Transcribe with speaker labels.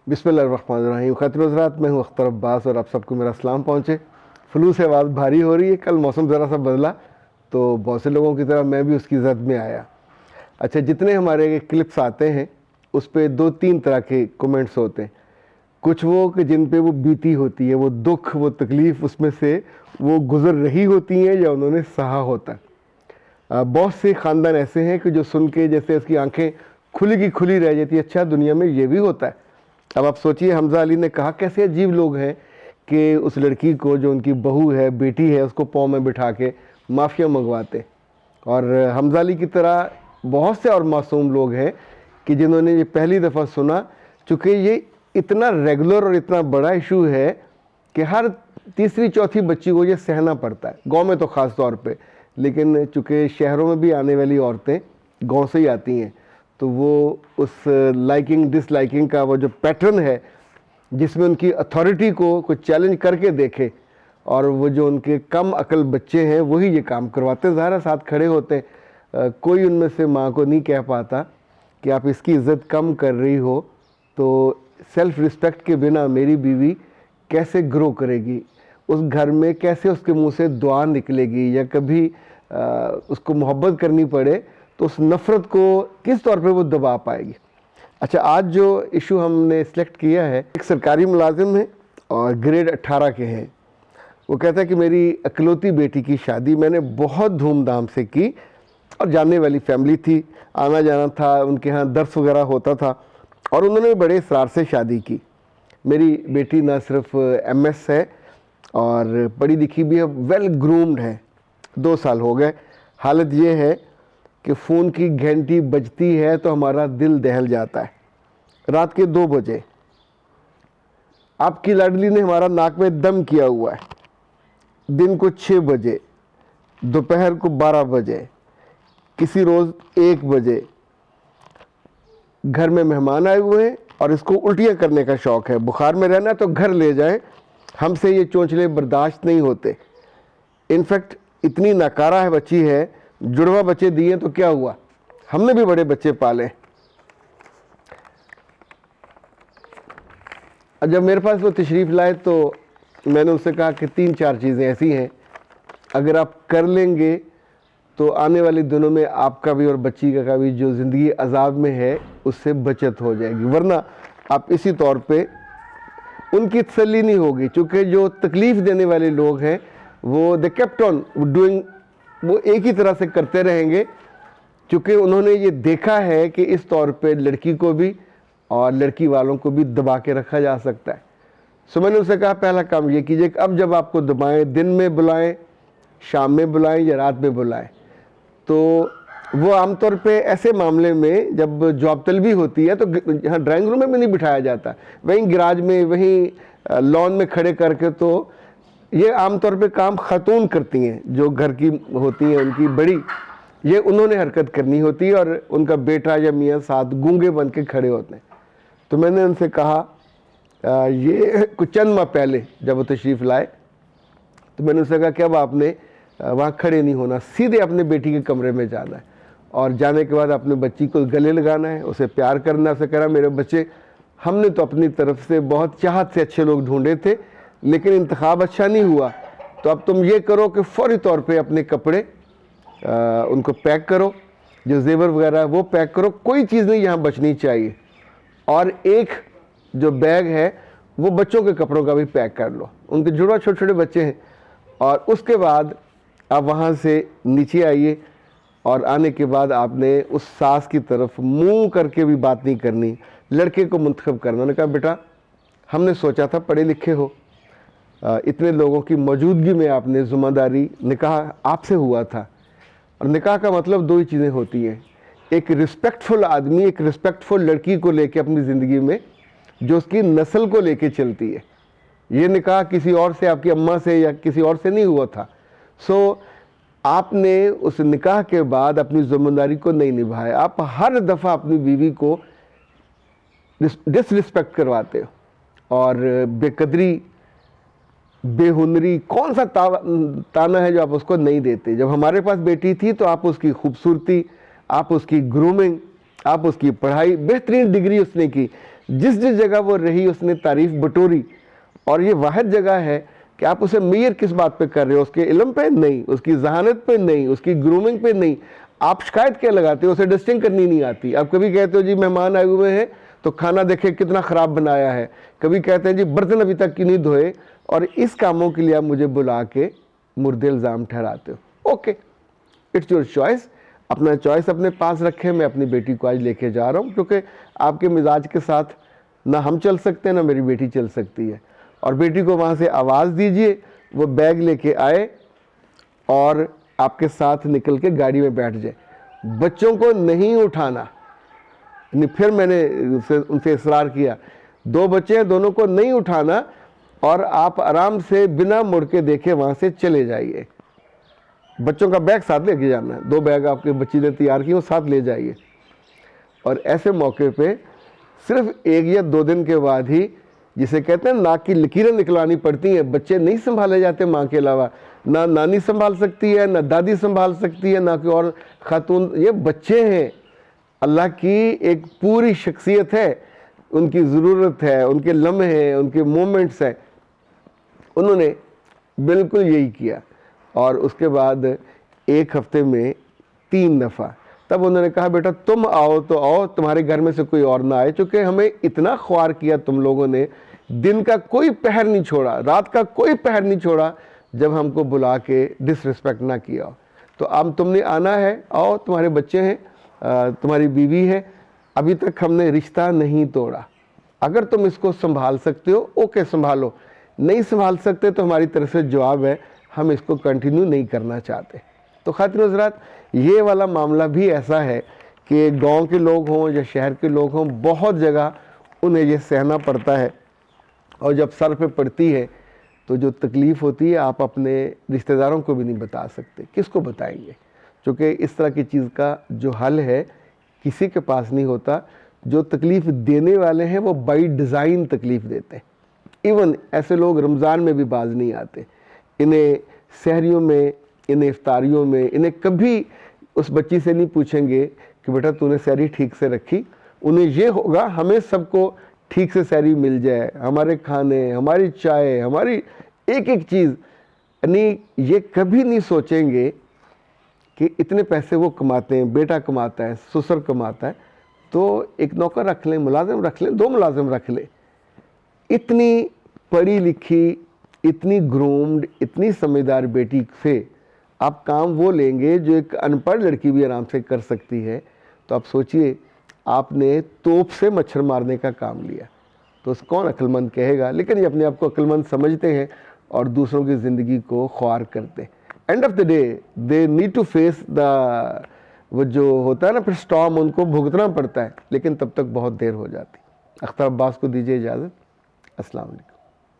Speaker 1: بسم اللہ الرحمن الرحیم. خاطر حضرات، میں ہوں اختر عباس اور آپ سب کو میرا سلام پہنچے. فلو سے آواز بھاری ہو رہی ہے. کل موسم ذرا سا بدلا تو بہت سے لوگوں کی طرح میں بھی اس کی زد میں آیا. اچھا، جتنے ہمارے کلپس آتے ہیں اس پہ 2-3 طرح کے کومنٹس ہوتے ہیں. کچھ وہ کہ جن پہ وہ بیتی ہوتی ہے، وہ دکھ، وہ تکلیف اس میں سے وہ گزر رہی ہوتی ہیں یا انہوں نے سہا ہوتا ہے. بہت سے خاندان ایسے ہیں کہ جو سن کے جیسے اس کی آنکھیں کھلی کی کھلی رہ جاتی ہے. اچھا، دنیا میں یہ بھی ہوتا ہے. اب آپ سوچئے، حمزہ علی نے کہا کیسے عجیب لوگ ہیں کہ اس لڑکی کو جو ان کی بہو ہے، بیٹی ہے، اس کو پاؤں میں بٹھا کے معافیاں منگواتے. اور حمزہ علی کی طرح بہت سے اور معصوم لوگ ہیں کہ جنہوں نے یہ پہلی دفعہ سنا، چونکہ یہ اتنا ریگولر اور اتنا بڑا ایشو ہے کہ ہر تیسری چوتھی بچی کو یہ سہنا پڑتا ہے، گاؤں میں تو خاص طور پہ. لیکن چونکہ شہروں میں بھی آنے والی عورتیں گاؤں سے ہی آتی ہیں، تو وہ اس لائکنگ ڈس لائکنگ کا وہ جو پیٹرن ہے جس میں ان کی اتھارٹی کو کوئی چیلنج کر کے دیکھے، اور وہ جو ان کے کم عقل بچے ہیں وہی یہ کام کرواتے. ظاہر ساتھ کھڑے ہوتے ہیں. کوئی ان میں سے ماں کو نہیں کہہ پاتا کہ آپ اس کی عزت کم کر رہی ہو تو سیلف رسپیکٹ کے بنا میری بیوی کیسے گرو کرے گی، اس گھر میں کیسے اس کے منہ سے دعا نکلے گی، یا کبھی اس کو محبت کرنی پڑے تو اس نفرت کو کس طور پہ وہ دبا پائے گی. اچھا، آج جو ایشو ہم نے سلیکٹ کیا ہے، ایک سرکاری ملازم ہے اور گریڈ 18 کے ہیں. وہ کہتا ہے کہ میری اکلوتی بیٹی کی شادی میں نے بہت دھوم دھام سے کی، اور جاننے والی فیملی تھی، آنا جانا تھا، ان کے ہاں درس وغیرہ ہوتا تھا، اور انہوں نے بڑے اصرار سے شادی کی. میری بیٹی نہ صرف ایم ایس ہے اور پڑھی لکھی بھی ہے، ویل گرومڈ ہے. 2 سال ہو گئے. حالت یہ ہے کہ فون کی گھنٹی بجتی ہے تو ہمارا دل دہل جاتا ہے. رات کے 2 بجے آپ کی لاڈلی نے ہمارا ناک میں دم کیا ہوا ہے. دن کو 6 بجے، دوپہر کو 12 بجے، کسی روز 1 بجے. گھر میں مہمان آئے ہوئے ہیں اور اس کو الٹیاں کرنے کا شوق ہے. بخار میں رہنا تو گھر لے جائیں، ہم سے یہ چونچلے برداشت نہیں ہوتے. انفیکٹ اتنی ناکارہ ہے بچی ہے، جڑواں بچے دیے تو کیا ہوا، ہم نے بھی بڑے بچے پالے. جب میرے پاس وہ تشریف لائے تو میں نے ان سے کہا کہ 3-4 چیزیں ایسی ہیں اگر آپ کر لیں گے تو آنے والے دنوں میں آپ کا بھی اور بچی کا بھی جو زندگی عذاب میں ہے اس سے بچت ہو جائے گی. ورنہ آپ اسی طور پہ ان کی تسلی نہیں ہوگی، چونکہ جو تکلیف دینے والے لوگ ہیں وہ they kept on doing، وہ ایک ہی طرح سے کرتے رہیں گے، چونکہ انہوں نے یہ دیکھا ہے کہ اس طور پہ لڑکی کو بھی اور لڑکی والوں کو بھی دبا کے رکھا جا سکتا ہے. میں نے ان سے کہا پہلا کام یہ کیجئے کہ اب جب آپ کو دبائیں، دن میں بلائیں، شام میں بلائیں یا رات میں بلائیں. تو وہ عام طور پہ ایسے معاملے میں جب جاب طلبی ہوتی ہے تو یہاں ڈرائنگ روم میں بھی نہیں بٹھایا جاتا، وہیں گراج میں، وہیں لان میں کھڑے کر کے. تو یہ عام طور پہ کام خاتون کرتی ہیں جو گھر کی ہوتی ہیں، ان کی بڑی، یہ انہوں نے حرکت کرنی ہوتی ہے، اور ان کا بیٹا یا میاں ساتھ گونگے بن کے کھڑے ہوتے ہیں. تو میں نے ان سے کہا یہ کچھ چند ماہ پہلے جب وہ تشریف لائے تو میں نے ان سے کہا کہ اب آپ نے وہاں کھڑے نہیں ہونا، سیدھے اپنے بیٹی کے کمرے میں جانا ہے، اور جانے کے بعد اپنے بچی کو گلے لگانا ہے، اسے پیار کرنا ہے. اسے کہا میرے بچے، ہم نے تو اپنی طرف سے بہت چاہت سے اچھے لوگ ڈھونڈے تھے لیکن انتخاب اچھا نہیں ہوا، تو اب تم یہ کرو کہ فوری طور پہ اپنے کپڑے ان کو پیک کرو، جو زیور وغیرہ ہے وہ پیک کرو، کوئی چیز نہیں یہاں بچنی چاہیے. اور ایک جو بیگ ہے وہ بچوں کے کپڑوں کا بھی پیک کر لو، ان کے جڑواں چھوٹے چھوٹے بچے ہیں. اور اس کے بعد آپ وہاں سے نیچے آئیے، اور آنے کے بعد آپ نے اس ساس کی طرف منہ کر کے بھی بات نہیں کرنی، لڑکے کو منتخب کرنا. انہوں نے کہا بیٹا، ہم نے سوچا تھا پڑھے لکھے ہو، اتنے لوگوں کی موجودگی میں آپ نے ذمہ داری، نکاح آپ سے ہوا تھا، اور نکاح کا مطلب 2 ہی چیزیں ہوتی ہیں. ایک رسپیکٹفل آدمی ایک رسپیکٹفل لڑکی کو لے کے اپنی زندگی میں جو اس کی نسل کو لے کے چلتی ہے. یہ نکاح کسی اور سے، آپ کی اماں سے یا کسی اور سے نہیں ہوا تھا. آپ نے اس نکاح کے بعد اپنی ذمہ داری کو نہیں نبھایا. آپ ہر دفعہ اپنی بیوی کو ڈس رسپیکٹ کرواتے ہو، اور بے قدری، بے ہنری، کون سا تانا ہے جو آپ اس کو نہیں دیتے. جب ہمارے پاس بیٹی تھی تو آپ اس کی خوبصورتی، آپ اس کی گرومنگ، آپ اس کی پڑھائی، بہترین ڈگری اس نے کی، جس جس جگہ وہ رہی اس نے تعریف بٹوری، اور یہ واحد جگہ ہے کہ آپ اسے میئر کس بات پہ کر رہے ہو، اس کے علم پہ نہیں، اس کی ذہانت پہ نہیں، اس کی گرومنگ پہ نہیں، آپ شکایت کیا لگاتے ہو، اسے ڈسٹنگ کرنی نہیں آتی۔ آپ کبھی کہتے ہو جی مہمان آئے ہوئے ہیں تو کھانا دیکھیں کتنا خراب بنایا ہے، کبھی کہتے ہیں جی برتن ابھی تک کیوں نہیں دھوئے، اور اس کاموں کے لیے آپ مجھے بلا کے مرد الزام ٹھہراتے ہو۔ اوکے، اٹس یور چوائس، اپنا چوائس اپنے پاس رکھیں۔ میں اپنی بیٹی کو آج لے کے جا رہا ہوں کیونکہ آپ کے مزاج کے ساتھ نہ ہم چل سکتے ہیں نہ میری بیٹی چل سکتی ہے، اور بیٹی کو وہاں سے آواز دیجئے، وہ بیگ لے کے آئے اور آپ کے ساتھ نکل کے گاڑی میں بیٹھ جائے۔ بچوں کو نہیں اٹھانا، پھر میں نے ان سے اصرار کیا، 2 بچے ہیں، دونوں کو نہیں اٹھانا، اور آپ آرام سے بنا مڑ کے دیکھے وہاں سے چلے جائیے۔ بچوں کا بیگ ساتھ لے کے جانا ہے، 2 بیگ آپ کے بچی نے تیار کی، وہ ساتھ لے جائیے۔ اور ایسے موقع پہ صرف 1 یا 2 دن کے بعد ہی، جسے کہتے ہیں ناک کی لکیریں نکلانی پڑتی ہیں، بچے نہیں سنبھالے جاتے ماں کے علاوہ، نہ نانی سنبھال سکتی ہے، نہ دادی سنبھال سکتی ہے، نہ کوئی اور خاتون، یہ بچے ہیں، اللہ کی ایک پوری شخصیت ہے، ان کی ضرورت ہے، ان کے لمحے ہیں، ان کے مومنٹس ہیں۔ انہوں نے بالکل یہی کیا، اور اس کے بعد 1 ہفتے میں 3 دفعہ۔ تب انہوں نے کہا بیٹا تم آؤ تو آؤ، تمہارے گھر میں سے کوئی اور نہ آئے، چونکہ ہمیں اتنا خوار کیا تم لوگوں نے، دن کا کوئی پہر نہیں چھوڑا، رات کا کوئی پہر نہیں چھوڑا جب ہم کو بلا کے ڈس ریسپیکٹ نہ کیا ہو۔ تو اب تم نے آنا ہے، آؤ، تمہارے بچے ہیں، تمہاری بیوی ہے، ابھی تک ہم نے رشتہ نہیں توڑا، اگر تم اس کو سنبھال سکتے ہو اوکے سنبھالو، نہیں سنبھال سکتے تو ہماری طرف سے جواب ہے ہم اس کو کنٹینیو نہیں کرنا چاہتے۔ تو خاتون حضرات، یہ والا معاملہ بھی ایسا ہے کہ گاؤں کے لوگ ہوں یا شہر کے لوگ ہوں، بہت جگہ انہیں یہ سہنا پڑتا ہے، اور جب سر پہ پڑتی ہے تو جو تکلیف ہوتی ہے آپ اپنے رشتہ داروں کو بھی نہیں بتا سکتے، کس کو بتائیں گے؟ چونکہ اس طرح کی چیز کا جو حل ہے کسی کے پاس نہیں ہوتا۔ جو تکلیف دینے والے ہیں وہ بائی ڈیزائن تکلیف دیتے ہیں۔ ایون ایسے لوگ رمضان میں بھی باز نہیں آتے، انہیں سحریوں میں، انہیں افطاریوں میں، انہیں کبھی اس بچی سے نہیں پوچھیں گے کہ بیٹا تو نے سحری ٹھیک سے رکھی، انہیں یہ ہوگا ہمیں سب کو ٹھیک سے سحری مل جائے، ہمارے کھانے، ہماری چائے، ہماری ایک ایک چیز، یعنی یہ کبھی نہیں سوچیں گے کہ اتنے پیسے وہ کماتے ہیں، بیٹا کماتا ہے، سسر کماتا ہے، تو ایک نوکر رکھ لیں، ملازم رکھ لیں، 2 ملازم رکھ لیں۔ اتنی پڑھی لکھی، اتنی گرومڈ، اتنی سمجھدار بیٹی سے آپ کام وہ لیں گے جو ایک ان پڑھ لڑکی بھی آرام سے کر سکتی ہے، تو آپ سوچئے آپ نے توپ سے مچھر مارنے کا کام لیا، تو اس کون عقل مند کہے گا؟ لیکن یہ اپنے آپ کو عقل مند سمجھتے ہیں اور دوسروں کی زندگی کو خوار کرتے ہیں۔ End of the day they need to face the, وہ جو ہوتا ہے نا پھر سٹارم، ان کو بھگتنا پڑتا ہے، لیکن تب تک بہت دیر ہو جاتی۔ اختر عباس کو دیجیے اجازت۔ السلام علیکم۔